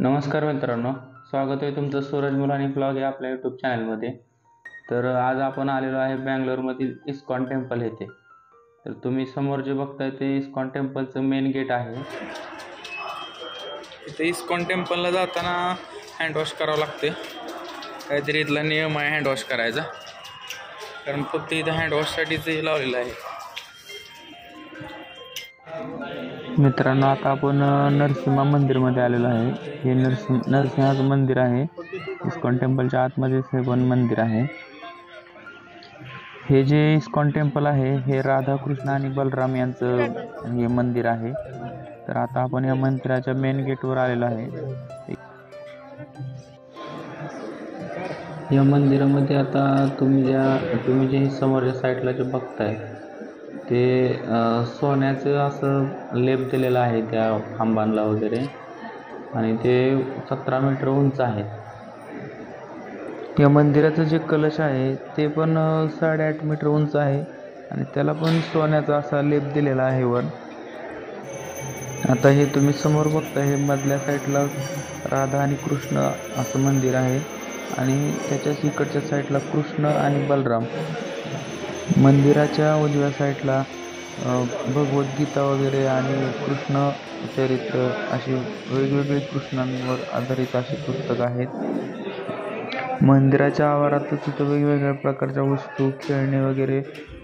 नमस्कार मित्रांनो, स्वागत आहे तुमचं सूरज मुलानी ब्लॉग या आपल्या यूट्यूब चॅनलमध्ये। तर आज आपण आलेलो आहे बँगलोरमधील इस्कॉन टेम्पल येथे। तर तुम्ही समोर जे बघताय ते इस्कॉन टेम्पलचं मेन गेट आहे। इथे इस्कॉन टेम्पलला जाताना हँडवॉश करावं लागते। काहीतरी इथला नियम आहे हँडवॉश करायचा, कारण फक्त इथं हँडवॉशसाठीच लावलेलं आहे। मित्रांनो, आता आपण नरसिंहा मंदिरमध्ये आलेलो आहे। हे नरसिंहाचं मंदिर आहे। इस्कॉन टेम्पलच्या आतमध्ये हे पण मंदिर आहे। हे जे इस्कॉन टेम्पल आहे हे राधा कृष्ण आणि बलराम यांचं हे मंदिर आहे। तर आता आपण या मंदिराच्या मेन गेटवर आलेलो आहे। या मंदिरामध्ये आता तुम्ही जे समोरच्या साईडला जे बघताय ते सोन्याचं असं लेप दिलेलं आहे त्या खांबांना वगैरे, आणि ते 17 मीटर उंच आहे। या मंदिराचं जे कलश आहे ते पण 8.5 मीटर उंच आहे, आणि त्याला पण सोन्याचा असा लेप दिलेला आहे वर। आता हे तुम्ही समोर बघता हे मधल्या साईडला राधा आणि कृष्ण असं मंदिर आहे, आणि त्याच्याच इकडच्या साईडला कृष्ण आणि बलराम। मंदिराच्या उजव्या साईडला भगवद्गीता वगैरे आणि कृष्ण चरित्र अशी वेगवेगळी कृष्णांवर आधारित अशी पुस्तक आहेत। मंदिराच्या आवारातच तिथं वेगवेगळ्या प्रकारच्या वस्तू, खेळणे वगैरे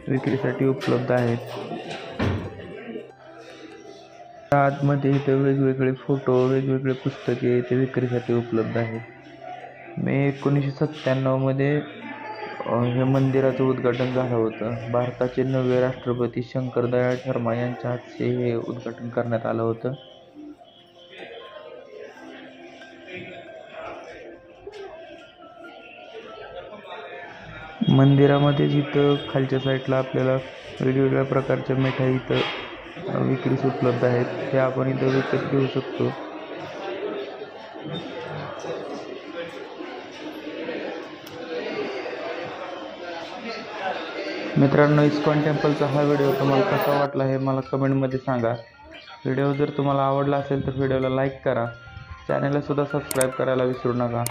विक्रीसाठी उपलब्ध आहेत। आतमध्ये इथे वेगवेगळे फोटो, वेगवेगळे पुस्तके इथे विक्रीसाठी उपलब्ध आहेत। मे 1997 मध्ये हे मंदिराचं उद्घाटन झालं होतं। भारताचे 9वे राष्ट्रपती शंकरदयाळ शर्मा यांच्या हस्ते हे उद्घाटन करण्यात आलं होतं। मंदिरामध्ये जिथं खालच्या साईडला आपल्याला वेगवेगळ्या प्रकारच्या मिठाई इथं विक्रीस उपलब्ध आहेत, ते आपण इथं विकत घेऊ शकतो। मित्रांनो, इस्कॉन टेम्पलचा हा व्हिडिओ तुम्हाला कसा वाटला हे मला कमेंटमध्ये सांगा। व्हिडिओ जर तुम्हाला आवडला असेल तर व्हिडिओला लाईक करा, चॅनलला सुद्धा सबस्क्राईब करायला विसरू नका।